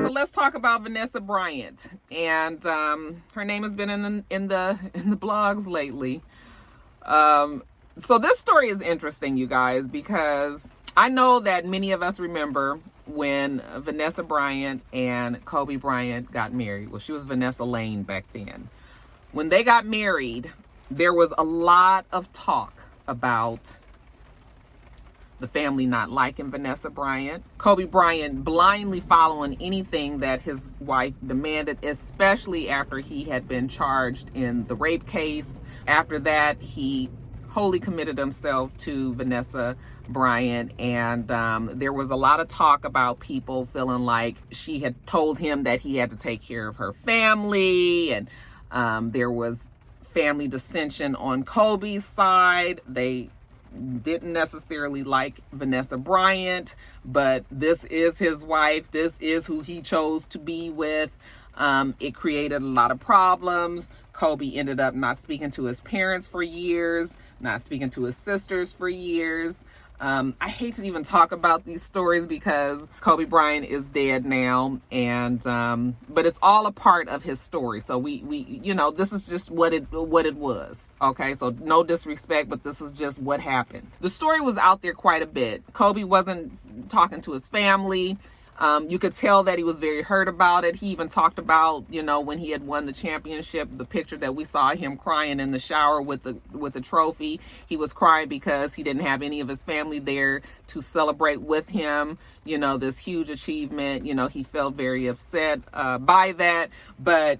So let's talk about VanessaBryant, and her name has been in the blogs lately. So this story is interesting, you guys, because I know that many of us remember when VanessaBryant and Kobe Bryant got married. Well, she was Vanessa Lane back then. When they got married, there was a lot of talk about the family not liking VanessaBryant. Kobe Bryant blindly following anything that his wife demanded, especially after he had been charged in the rape case. After that, he wholly committed himself to VanessaBryant, and there was a lot of talk about people feeling like she had told him that he had to take care of her family, and there was family dissension on Kobe's side. They didn't necessarily like VanessaBryant, but this is his wife. This is who he chose to be with. It created a lot of problems. Kobe ended up not speaking to his parents for years, not speaking to his sisters for years. I hate to even talk about these stories because Kobe Bryant is dead now, and but it's all a part of his story. So we this is just what it was. Okay, so no disrespect, but this is just what happened. The story was out there quite a bit. Kobe wasn't talking to his family. You could tell that he was very hurt about it. He even talked about, when he had won the championship, the picture that we saw him crying in the shower with the trophy. He was crying because he didn't have any of his family there to celebrate with him, this huge achievement. He felt very upset by that. But,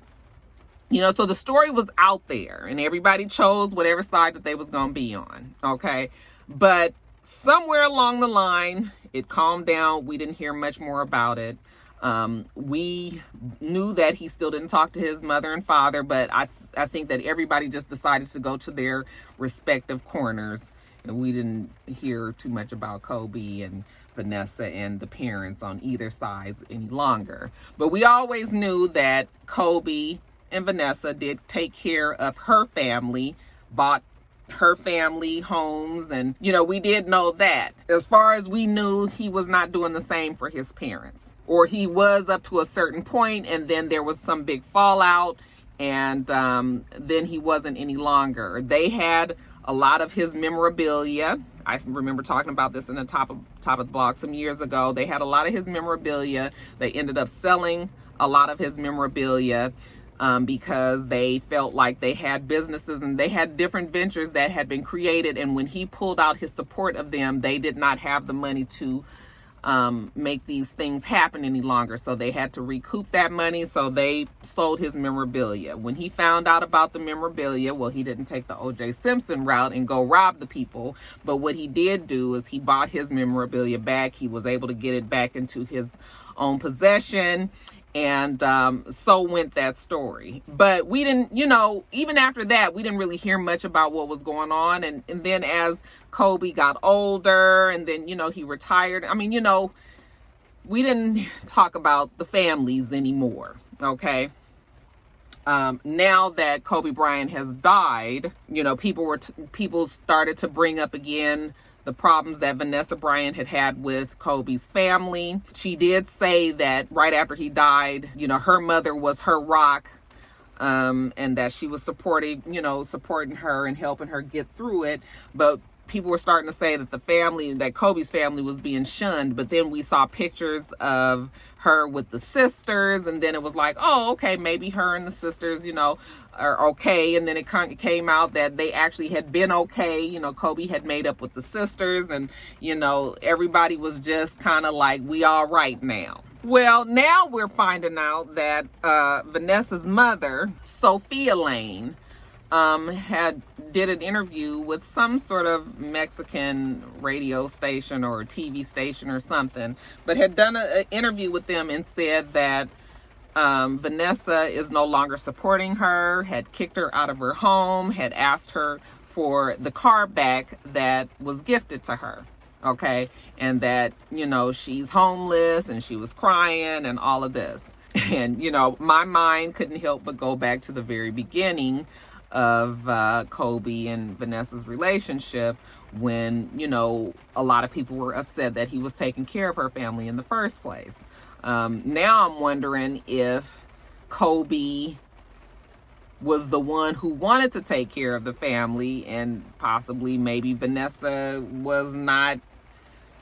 so the story was out there and everybody chose whatever side that they was going to be on. Okay. But somewhere along the line, it calmed down. We didn't hear much more about it. We knew that he still didn't talk to his mother and father, but I think that everybody just decided to go to their respective corners. And we didn't hear too much about Kobe and Vanessa and the parents on either sides any longer. But we always knew that Kobe and Vanessa did take care of her family, bought her family homes, and we did know that. As far as we knew, he was not doing the same for his parents, or he was up to a certain point, and then there was some big fallout, and then he wasn't any longer. They had a lot of his memorabilia. I remember talking about this in the top of the blog some years ago. They had a lot of his memorabilia. They ended up selling a lot of his memorabilia because they felt like they had businesses and they had different ventures that had been created. And when he pulled out his support of them, they did not have the money to make these things happen any longer. So they had to recoup that money. So they sold his memorabilia. When he found out about the memorabilia, well, he didn't take the O.J. Simpson route and go rob the people. But what he did do is he bought his memorabilia back. He was able to get it back into his own possession. And so went that story. But we didn't, even after that, we didn't really hear much about what was going on. And then as Kobe got older and then, he retired, we didn't talk about the families anymore. Okay. Now that Kobe Bryant has died, people started to bring up again the problems that VanessaBryant had with Kobe's family. She did say that right after he died, her mother was her rock, and that she was supporting her and helping her get through it. But people were starting to say that Kobe's family was being shunned. But then we saw pictures of her with the sisters, and then it was like, oh, okay, maybe her and the sisters, are okay. And then it came out that they actually had been okay. Kobe had made up with the sisters, and, everybody was just kind of like, we all right now. Well, now we're finding out that Vanessa's mother, Sophia Lane, did an interview with some sort of Mexican radio station or TV station or something, but had done an interview with them and said that Vanessa is no longer supporting her, had kicked her out of her home, had asked her for the car back that was gifted to her. Okay. And that, she's homeless and she was crying and all of this. And, my mind couldn't help but go back to the very beginning of Kobe and Vanessa's relationship when, a lot of people were upset that he was taking care of her family in the first place. Now I'm wondering if Kobe was the one who wanted to take care of the family, and possibly maybe Vanessa was not,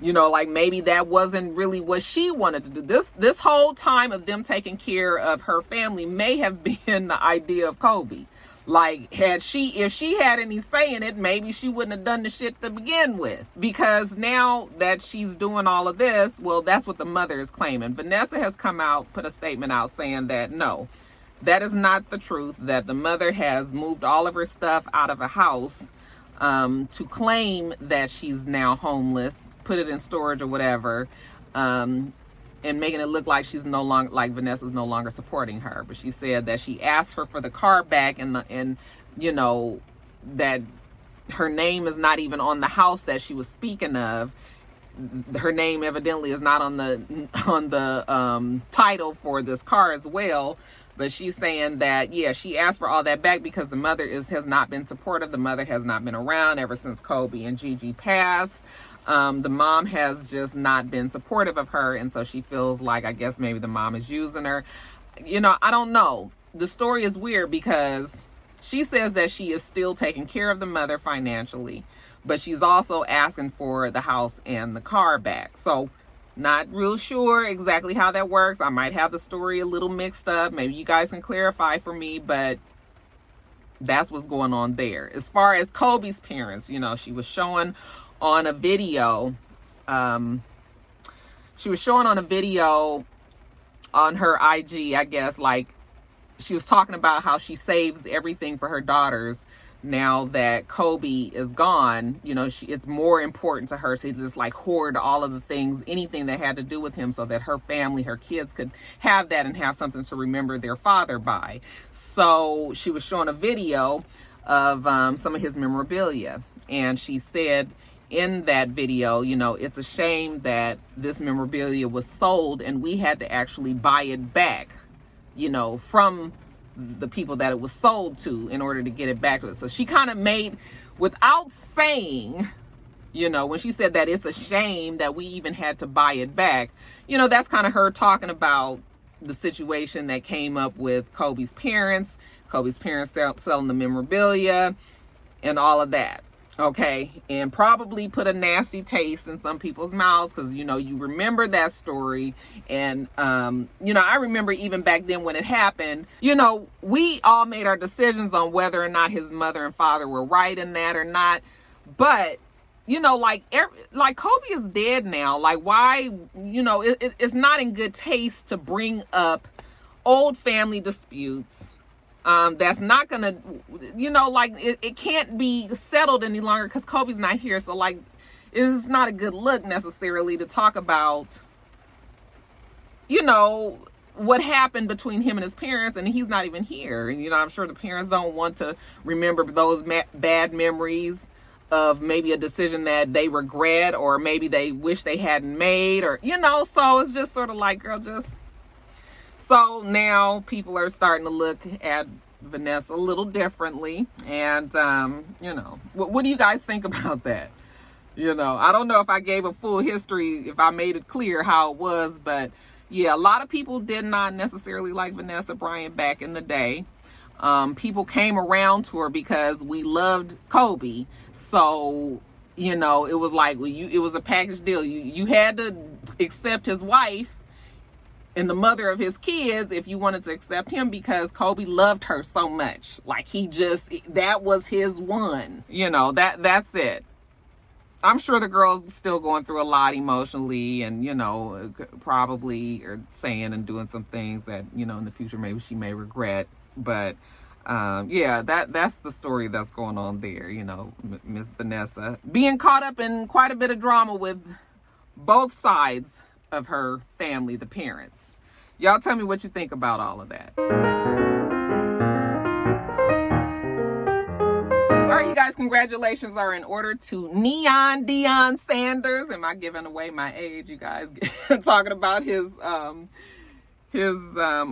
like maybe that wasn't really what she wanted to do. This whole time of them taking care of her family may have been the idea of Kobe. Like, if she had any say in it, maybe she wouldn't have done the shit to begin with. Because now that she's doing all of this, well, that's what the mother is claiming. Vanessa has come out, put a statement out saying that no, that is not the truth, that the mother has moved all of her stuff out of a house to claim that she's now homeless, put it in storage or whatever, and making it look like she's no longer, like Vanessa's no longer supporting her. But she said that she asked her for the car back, and that her name is not even on the house that she was speaking of. Her name evidently is not on the title for this car as well. But she's saying that, yeah, she asked for all that back because the mother has not been supportive. The mother has not been around ever since Kobe and Gigi passed. The mom has just not been supportive of her. And so she feels like, I guess maybe the mom is using her. I don't know. The story is weird because she says that she is still taking care of the mother financially, but she's also asking for the house and the car back. So not real sure exactly how that works. I might have the story a little mixed up. Maybe you guys can clarify for me, but that's what's going on there. As far as Kobe's parents, she was showing on a video. She was showing on a video on her IG, I guess, like she was talking about how she saves everything for her daughters. Now that Kobe is gone, it's more important to her to just like hoard all of the things, anything that had to do with him, so that her family, her kids could have that and have something to remember their father by. So she was showing a video of some of his memorabilia. And she said in that video, it's a shame that this memorabilia was sold and we had to actually buy it back, from the people that it was sold to in order to get it back to us. So she kind of made, without saying, when she said that it's a shame that we even had to buy it back, that's kind of her talking about the situation that came up with Kobe's parents selling the memorabilia and all of that. Okay, and probably put a nasty taste in some people's mouths because, you remember that story. And, I remember even back then when it happened, we all made our decisions on whether or not his mother and father were right in that or not. But, like Kobe is dead now. Like, why, it's not in good taste to bring up old family disputes. That's not gonna, it can't be settled any longer because Kobe's not here. So it's not a good look necessarily to talk about, what happened between him and his parents, and he's not even here. And, I'm sure the parents don't want to remember those bad memories of maybe a decision that they regret, or maybe they wish they hadn't made, or, so it's just sort of like, girl, just. So now people are starting to look at Vanessa a little differently. And, what do you guys think about that? I don't know if I gave a full history, if I made it clear how it was, but yeah, a lot of people did not necessarily like VanessaBryant back in the day. People came around to her because we loved Kobe. So, it was like, it was a package deal. You had to accept his wife and the mother of his kids if you wanted to accept him, because Kobe loved her so much. Like, that was his one. That's it. I'm sure the girl's still going through a lot emotionally, and, probably are saying and doing some things that, in the future maybe she may regret. But yeah, that's the story that's going on there. Miss Vanessa being caught up in quite a bit of drama with both sides of her family, the parents. Y'all tell me what you think about all of that. All right, you guys, congratulations are in order to DeionSanders. Am I giving away my age, you guys? Talking about his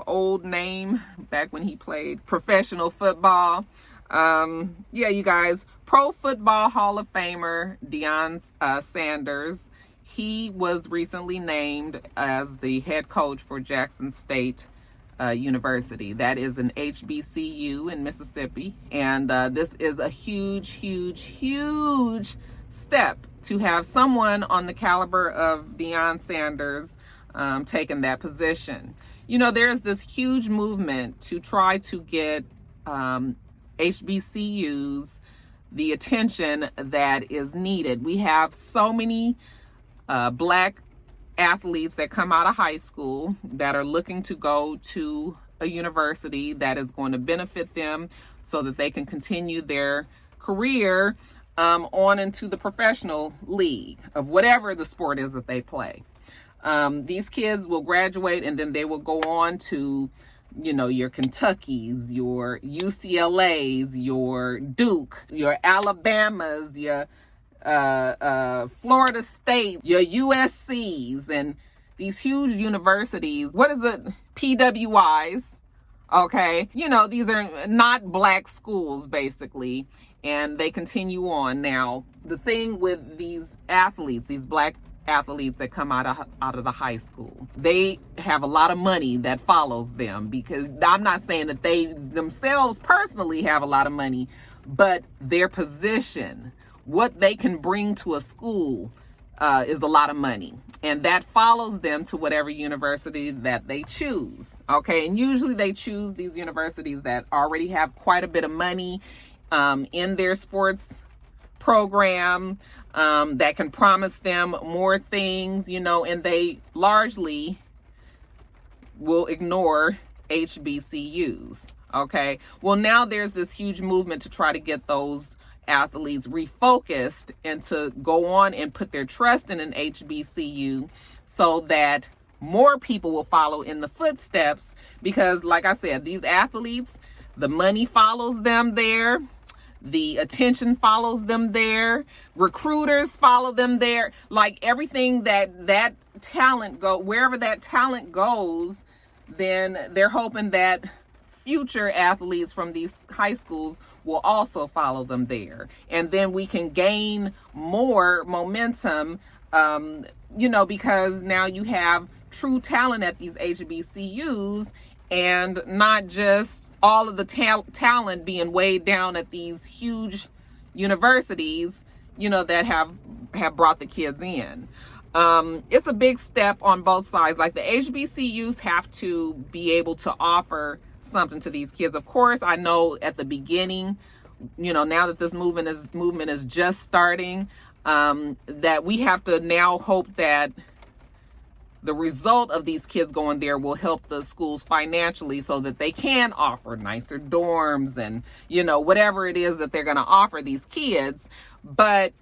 old name back when he played professional football. Yeah, you guys, Pro Football Hall of Famer DeionSanders He was recently named as the head coach for Jackson State University. That is an HBCU in Mississippi. And this is a huge, huge, huge step to have someone on the caliber of DeionSanders taking that position. You know, there's this huge movement to try to get HBCUs the attention that is needed. We have so many Black athletes that come out of high school that are looking to go to a university that is going to benefit them so that they can continue their career on into the professional league of whatever the sport is that they play. These kids will graduate and then they will go on to, you know, your Kentuckys, your UCLAs, your Duke, your Alabamas, your Florida State, your USCs, and these huge universities. What is it? PWIs. Okay. You know, these are not Black schools, basically, and they continue on. Now, the thing with these athletes, these Black athletes that come out of the high school, they have a lot of money that follows them, because I'm not saying that they themselves personally have a lot of money, but their position, what they can bring to a school is a lot of money, and that follows them to whatever university that they choose. Okay, and usually they choose these universities that already have quite a bit of money in their sports program, that can promise them more things, you know, and they largely will ignore HBCUs. Okay, well, now there's this huge movement to try to get those athletes refocused and to go on and put their trust in an HBCU so that more people will follow in the footsteps, because like I said, these athletes, the money follows them there, the attention follows them there, recruiters follow them there, like everything that talent wherever that talent goes, then they're hoping that future athletes from these high schools will also follow them there. And then we can gain more momentum, you know, because now you have true talent at these HBCUs and not just all of the talent being weighed down at these huge universities, you know, that have brought the kids in. It's a big step on both sides. Like the HBCUs have to be able to offer something to these kids. Of course, I know at the beginning, you know, now that this movement is just starting, that we have to now hope that the result of these kids going there will help the schools financially so that they can offer nicer dorms and, you know, whatever it is that they're going to offer these kids. But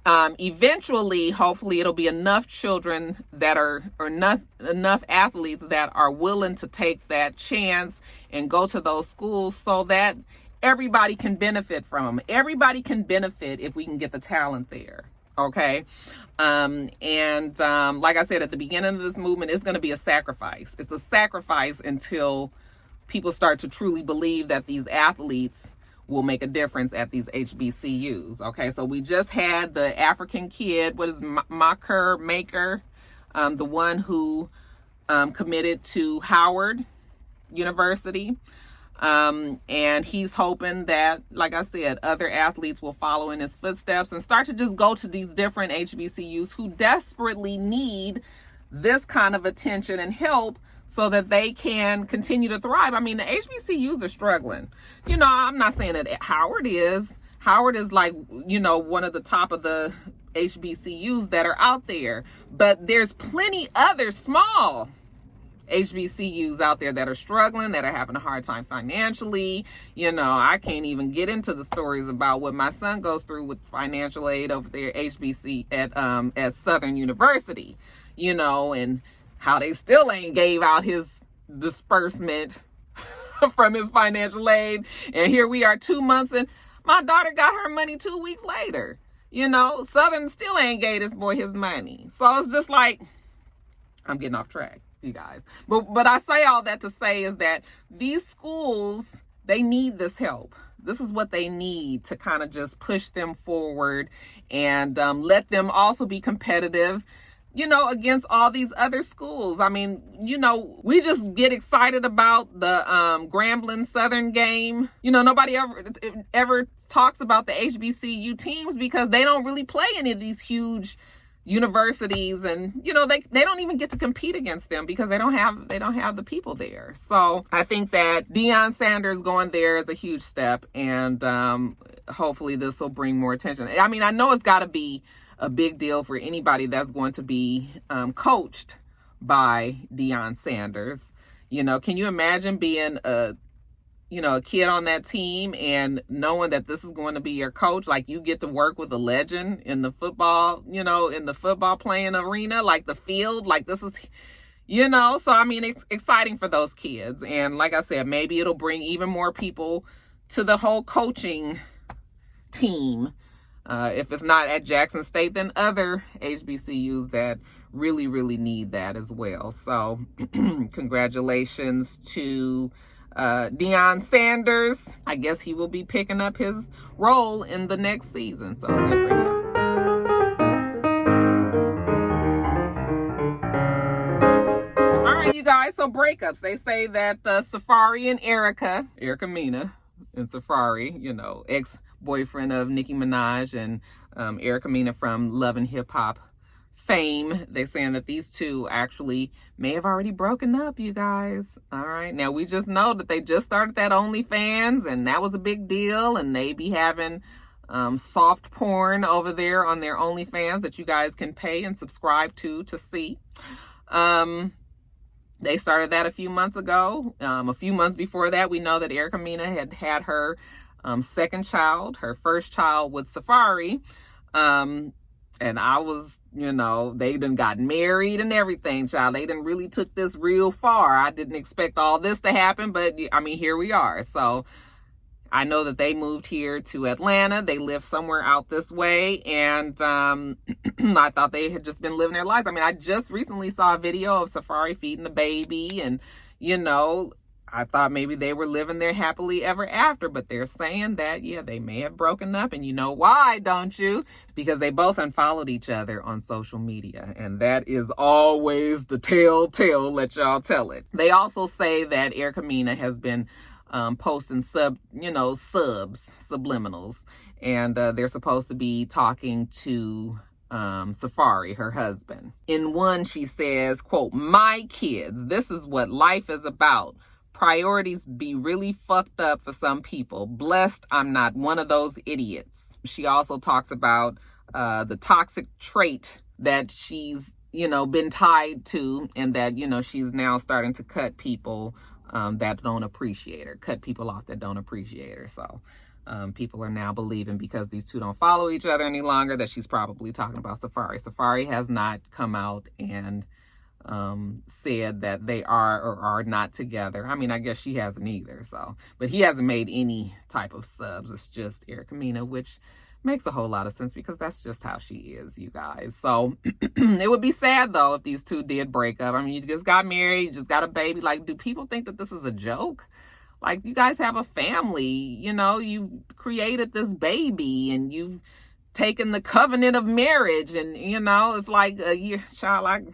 eventually, hopefully, it'll be enough children that are, or enough athletes that are willing to take that chance and go to those schools so that everybody can benefit from them. Everybody can benefit if we can get the talent there. Okay. Like I said, at the beginning of this movement, it's going to be a sacrifice. It's a sacrifice until people start to truly believe that these athletes will make a difference at these HBCUs. Okay, so we just had the African kid, what is Maker, the one who committed to Howard University. And he's hoping that, like I said, other athletes will follow in his footsteps and start to just go to these different HBCUs who desperately need this kind of attention and help so that they can continue to thrive. I mean, the HBCUs are struggling. You know, I'm not saying that Howard is. Howard is like, you know, one of the top of the HBCUs that are out there. But there's plenty other small HBCUs out there that are struggling, that are having a hard time financially. You know, I can't even get into the stories about what my son goes through with financial aid over there HBC at Southern University, you know, and how they still ain't gave out his disbursement from his financial aid. And here we are 2 months and my daughter got her money 2 weeks later. You know, Southern still ain't gave this boy his money. So it's just like, I'm getting off track, you guys. But I say all that to say is that these schools, they need this help. This is what they need to kind of just push them forward and let them also be competitive, against all these other schools. I mean, we just get excited about the Grambling Southern game. Nobody ever talks about the HBCU teams because they don't really play any of these huge universities, and they don't even get to compete against them because they don't have the people there. So I think that DeionSanders going there is a huge step, and hopefully this will bring more attention. I mean, I know it's got to be a big deal for anybody that's going to be coached by DeionSanders. Can you imagine being a kid on that team and knowing that this is going to be your coach? Like, you get to work with a legend in the football, in the football playing arena, like the field, like this is, so I mean, it's exciting for those kids. And like I said, maybe it'll bring even more people to the whole coaching team. If it's not at Jackson State, then other HBCUs that really, really need that as well. So congratulations to DeionSanders. I guess he will be picking up his role in the next season. So good for him. All right, you guys. So breakups. They say that Safaree and Erica Mena and Safaree, ex-boyfriend of Nicki Minaj and Erica Mena from Love and Hip Hop fame. They're saying that these two actually may have already broken up, you guys. All right. Now, we just know that they just started that OnlyFans, and that was a big deal, and they be having soft porn over there on their OnlyFans that you guys can pay and subscribe to see. They started that a few months ago. A few months before that, we know that Erica Mena had her second child, her first child with Safaree. And I was, they done got married and everything, child. They done really took this real far. I didn't expect all this to happen, but I mean, here we are. So I know that they moved here to Atlanta. They live somewhere out this way. And I thought they had just been living their lives. I mean, I just recently saw a video of Safaree feeding the baby, and, I thought maybe they were living there happily ever after, but they're saying that, yeah, they may have broken up. And you know why, don't you? Because they both unfollowed each other on social media. And that is always the telltale, let y'all tell it. They also say that Erica Mena has been posting subliminals. And they're supposed to be talking to Safaree, her husband. In one, she says, quote, "My kids, this is what life is about. Priorities be really fucked up for some people. Blessed I'm not one of those idiots." She also talks about the toxic trait that she's, been tied to, and that, she's now starting to cut people that don't appreciate her, cut people off that don't appreciate her. So people are now believing, because these two don't follow each other any longer, that she's probably talking about Safaree. Safaree has not come out and said that they are or are not together. I mean, I guess she hasn't either. So, but he hasn't made any type of subs. It's just Erica Mena, which makes a whole lot of sense because that's just how she is, you guys. So it would be sad though if these two did break up. I mean, you just got married, you just got a baby. Like, do people think that this is a joke? Like, you guys have a family, you created this baby and you've taken the covenant of marriage, and it's like a year, child.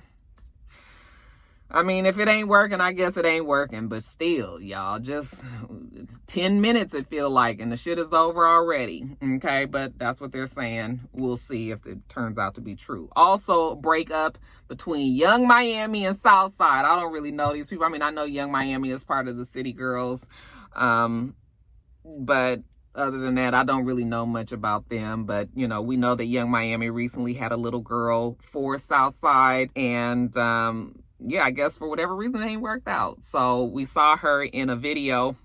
I mean, if it ain't working, I guess it ain't working. But still, y'all, just 10 minutes it feel like, and the shit is over already. Okay, but that's what they're saying. We'll see if it turns out to be true. Also, breakup between Young Miami and Southside. I don't really know these people. I mean, I know Young Miami is part of the City Girls. But other than that, I don't really know much about them. But, we know that Young Miami recently had a little girl for Southside, and yeah, I guess for whatever reason it ain't worked out. So we saw her in a video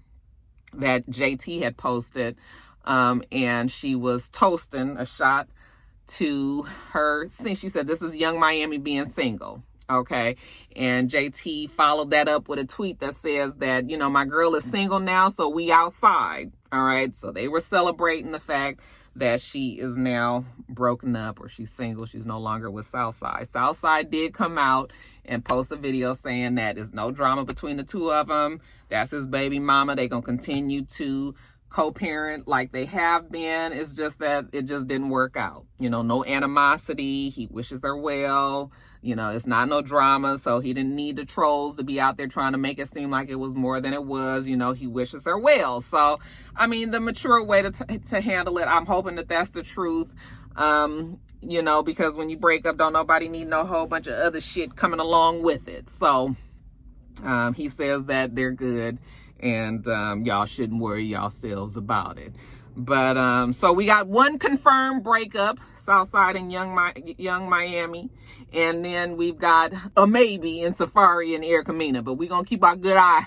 that JT had posted, and she was toasting a shot to her. She said, "This is Young Miami being single." Okay. And JT followed that up with a tweet that says that, "My girl is single now, so we outside." All right. So they were celebrating the fact that she is now broken up, or she's single. She's no longer with Southside. Southside did come out and post a video saying that there's no drama between the two of them. That's his baby mama. They're going to continue to co-parent like they have been. It's just that it just didn't work out. You know, no animosity. He wishes her well. You know, it's not no drama, so he didn't need the trolls to be out there trying to make it seem like it was more than it was. You know, he wishes her well. So, I mean, the mature way to handle it, I'm hoping that that's the truth. You know, because when you break up, don't nobody need no whole bunch of other shit coming along with it. So, he says that they're good, and y'all shouldn't worry yourselves about it. But so we got one confirmed breakup, Southside and Young Miami, and then we've got a maybe in Safari and Air Camina. But we're gonna keep our good eye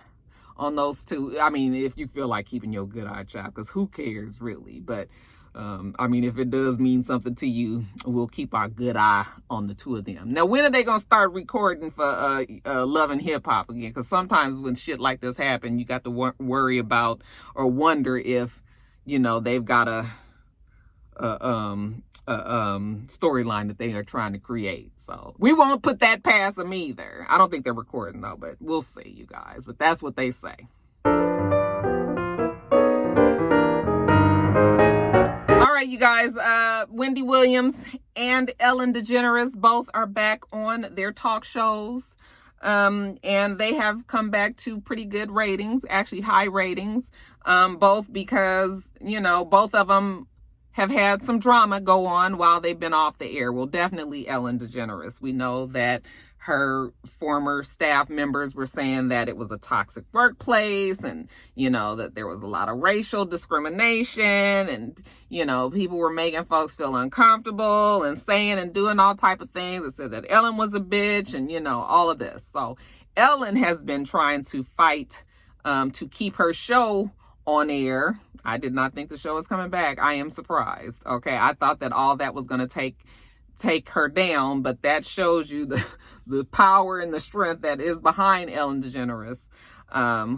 on those two. I mean, if you feel like keeping your good eye, child, because who cares really? But I mean, if it does mean something to you, we'll keep our good eye on the two of them. Now, when are they gonna start recording for Love and Hip Hop again? Because sometimes when shit like this happen, you got to worry about or wonder if, you know, they've got a storyline that they are trying to create. So we won't put that past them either. I don't think they're recording though, but we'll see, you guys. But that's what they say. All right, you guys, Wendy Williams and Ellen DeGeneres both are back on their talk shows. And they have come back to pretty good ratings, actually high ratings, both because, you know, both of them have had some drama go on while they've been off the air. Well, definitely Ellen DeGeneres. We know that her former staff members were saying that it was a toxic workplace, and, you know, that there was a lot of racial discrimination, and, you know, people were making folks feel uncomfortable and saying and doing all type of things. It said that Ellen was a bitch, and, you know, all of this. So Ellen has been trying to fight to keep her show on air. I did not think the show was coming back. I am surprised. Okay, I thought that all that was going to take her down, but that shows you the power and the strength that is behind Ellen DeGeneres,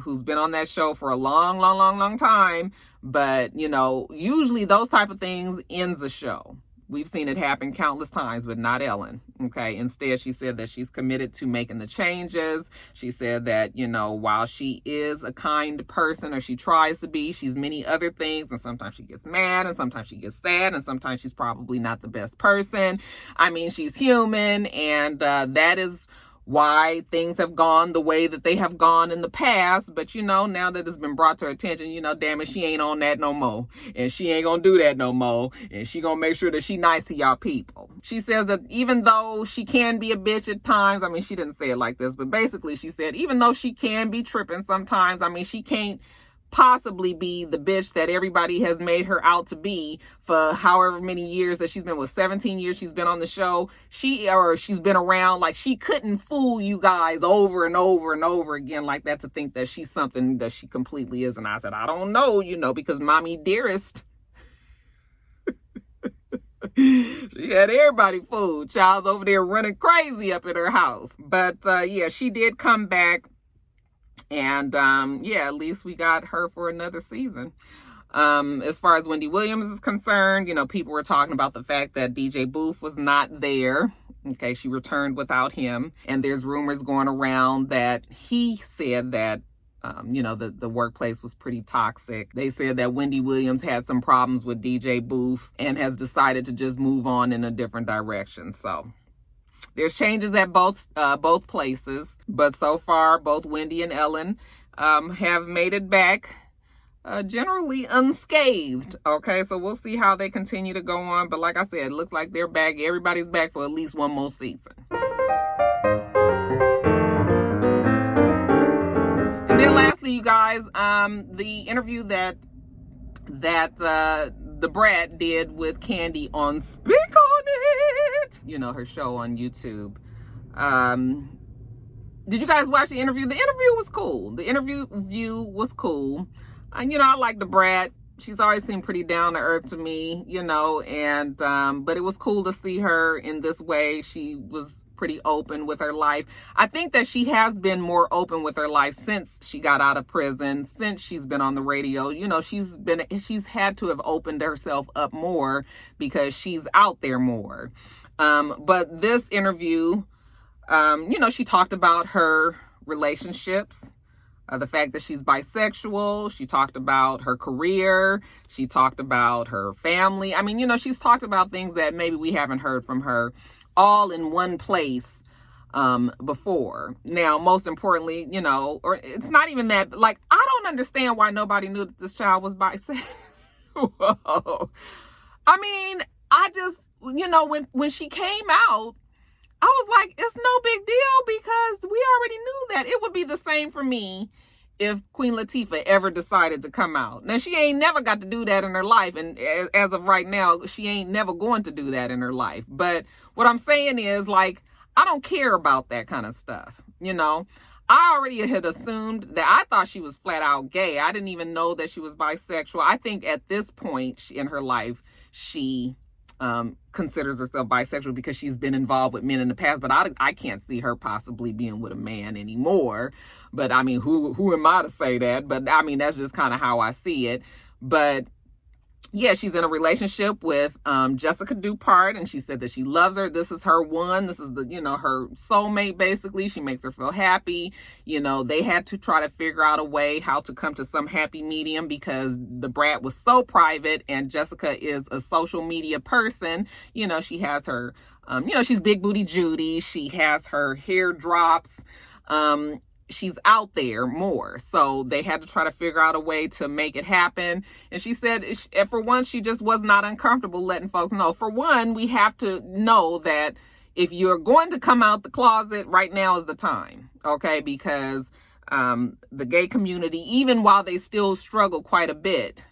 who's been on that show for a long time. But, you know, usually those type of things ends a show. We've seen it happen countless times, but not Ellen. Okay. Instead, she said that she's committed to making the changes. She said that, you know, while she is a kind person, or she tries to be, she's many other things. And sometimes she gets mad, and sometimes she gets sad, and sometimes she's probably not the best person. I mean, she's human. And that is why things have gone the way that they have gone in the past. But, you know, now that it's been brought to her attention, you know, damn it, she ain't on that no more. And she ain't gonna do that no more. And she gonna make sure that she nice to y'all people. She says that even though she can be a bitch at times, I mean, she didn't say it like this, but basically she said, even though she can be tripping sometimes, I mean, she can't possibly be the bitch that everybody has made her out to be for however many years that she's been with. 17 years she's been on the show. She's been around. Like, she couldn't fool you guys over and over and over again like that to think that she's something that she completely isn't. I said, I don't know, you know, because Mommy Dearest, she had everybody fooled. Child's over there running crazy up at her house. But yeah, she did come back. And yeah, at least we got her for another season. As far as Wendy Williams is concerned, you know, people were talking about the fact that DJ Booth was not there. Okay, she returned without him. And there's rumors going around that he said that, you know, the workplace was pretty toxic. They said that Wendy Williams had some problems with DJ Booth and has decided to just move on in a different direction. So there's changes at both places, but so far both Wendy and Ellen have made it back generally unscathed. Okay, so we'll see how they continue to go on. But like I said, it looks like they're back. Everybody's back for at least one more season. And then lastly, you guys, the interview that DaBrat did with Kandi on Speak On It, you know, her show on YouTube. Did you guys watch the interview? The interview was cool. The interview was cool. You know, I like DaBrat. She's always seemed pretty down to earth to me, you know, and but it was cool to see her in this way. She was pretty open with her life. I think that she has been more open with her life since she got out of prison, since she's been on the radio. You know, she's had to have opened herself up more because she's out there more. But this interview, you know, she talked about her relationships. the fact that she's bisexual. She talked about her career. She talked about her family. I mean, you know, she's talked about things that maybe we haven't heard from her all in one place before. Now, most importantly, you know, or it's not even that, like, I don't understand why nobody knew that this child was bisexual. I mean, I just, you know, when she came out, I was like, it's no big deal because we already knew that. It would be the same for me if Queen Latifah ever decided to come out. Now, she ain't never got to do that in her life. And as of right now, she ain't never going to do that in her life. But what I'm saying is, like, I don't care about that kind of stuff. You know, I already had assumed that. I thought she was flat out gay. I didn't even know that she was bisexual. I think at this point in her life, she considers herself bisexual because she's been involved with men in the past, but I can't see her possibly being with a man anymore. But I mean, who am I to say that? But I mean, that's just kind of how I see it. But yeah, she's in a relationship with Jessica Dupart, and she said that she loves her. This is her one. This is the, you know, her soulmate, basically. She makes her feel happy. You know, they had to try to figure out a way how to come to some happy medium because the Brat was so private and Jessica is a social media person. You know, she has her, you know, she's Big Booty Judy. She has her hair drops. She's out there more. So they had to try to figure out a way to make it happen. And she said, for one, she just was not uncomfortable letting folks know. For one, we have to know that if you're going to come out the closet, right now is the time. Okay. Because the gay community, even while they still struggle quite a bit,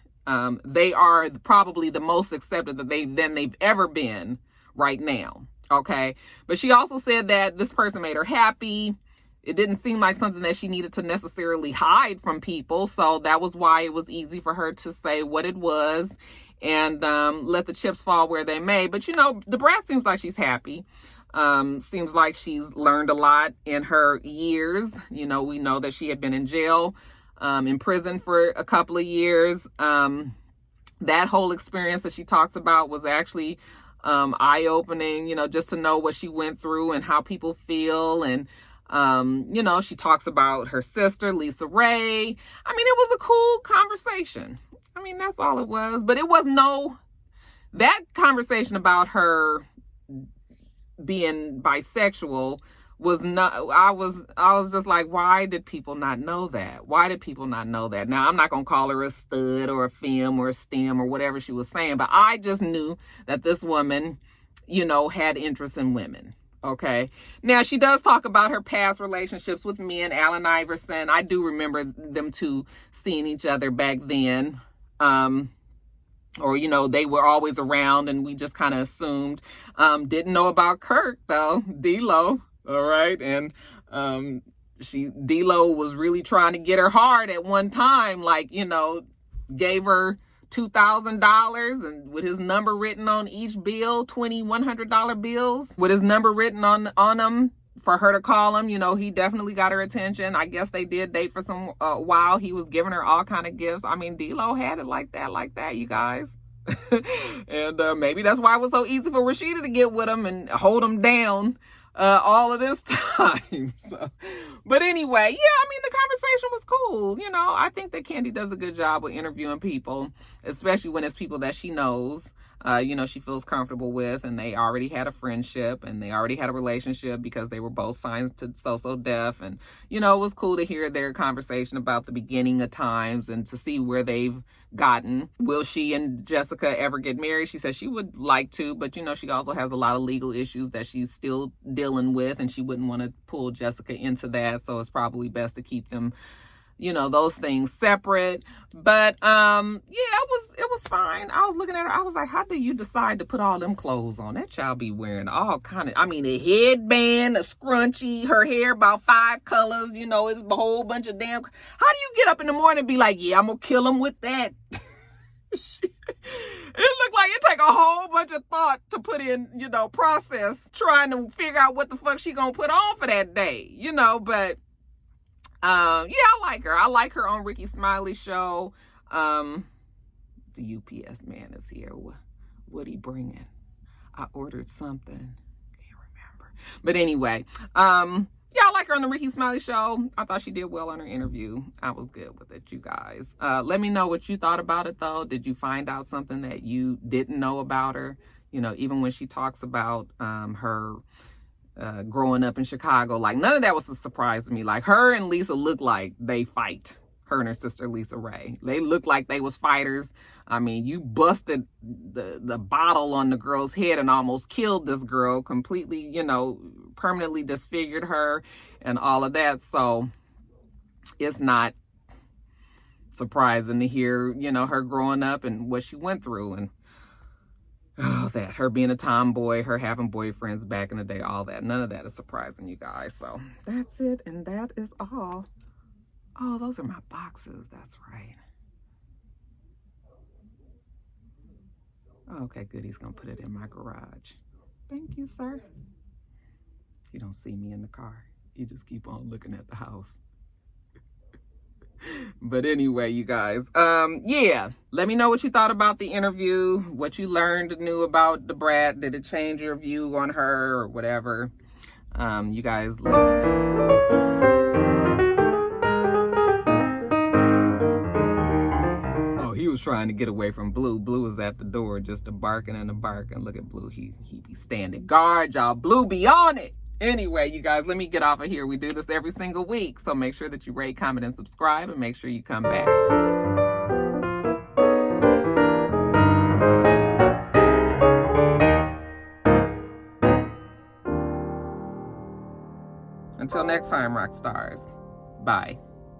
they are probably the most accepted that they've ever been right now. Okay. But she also said that this person made her happy. It didn't seem like something that she needed to necessarily hide from people. So that was why it was easy for her to say what it was and let the chips fall where they may. But, you know, the Brat seems like she's happy. Seems like she's learned a lot in her years. You know, we know that she had been in jail, in prison for a couple of years. That whole experience that she talks about was actually eye-opening, you know, just to know what she went through and how people feel. And you know, she talks about her sister, Lisa Ray. I mean, it was a cool conversation. I mean, that's all it was. But it was that conversation about her being bisexual was not, I was just like, why did people not know that? Why did people not know that? Now, I'm not going to call her a stud or a femme or a stem or whatever she was saying, but I just knew that this woman, you know, had interest in women. Okay. Now, she does talk about her past relationships with men, Allen Iverson. I do remember them two seeing each other back then. Or, you know, they were always around and we just kind of assumed. Didn't know about Kirk, though. D-Lo. All right. And D-Lo was really trying to get her hard at one time. Like, you know, gave her $2,000 and with his number written on each bill, $100 bills with his number written on them for her to call him. You know, he definitely got her attention. I guess they did date for some while. He was giving her all kind of gifts. I mean, D-Lo had it like that, you guys. And maybe that's why it was so easy for Rashida to get with him and hold him down all of this time. So, but anyway, yeah, I mean, the conversation was cool. You know, I think that Kandi does a good job with interviewing people, especially when it's people that she knows, you know, she feels comfortable with, and they already had a friendship and they already had a relationship because they were both signed to So Def. And, you know, it was cool to hear their conversation about the beginning of times and to see where they've gotten. Will she and Jessica ever get married? She says she would like to, but, you know, she also has a lot of legal issues that she's still dealing with, and she wouldn't want to pull Jessica into that. So it's probably best to keep them, you know, those things separate. But yeah, it was fine. I was looking at her, I was like, how do you decide to put all them clothes on? That child be wearing all kind of, I mean, a headband, a scrunchie, her hair about 5 colors, you know, it's a whole bunch of damn. How do you get up in the morning and be like, yeah, I'm gonna kill him with that? It looked like it take a whole bunch of thought to put in, you know, process trying to figure out what the fuck she gonna put on for that day, you know. But yeah, I like her. I like her on Ricky Smiley's show. The UPS man is here. What he bringing? I ordered something. Can't remember. But anyway, yeah, I like her on the Ricky Smiley Show. I thought she did well on her interview. I was good with it, you guys. Let me know what you thought about it, though. Did you find out something that you didn't know about her? You know, even when she talks about her growing up in Chicago, like none of that was a surprise to me. Like her and Lisa look like they fight. Her and her sister Lisa Ray. They looked like they was fighters. I mean, you busted the bottle on the girl's head and almost killed this girl, completely, you know, permanently disfigured her and all of that. So it's not surprising to hear, you know, her growing up and what she went through, and that her being a tomboy, her having boyfriends back in the day, all that. None of that is surprising, you guys. So that's it, and that is all. Oh, those are my boxes. That's right. Okay, good. He's going to put it in my garage. Thank you, sir. You don't see me in the car. You just keep on looking at the house. But anyway, you guys, yeah, let me know what you thought about the interview, what you learned new about DaBrat. Did it change your view on her or whatever? You guys let me know. He was trying to get away from Blue. Blue was at the door just a barking and a barking. Look at Blue. He be standing guard, y'all. Blue be on it. Anyway, you guys, let me get off of here. We do this every single week. So make sure that you rate, comment, and subscribe, and make sure you come back. Until next time, Roxstars. Bye.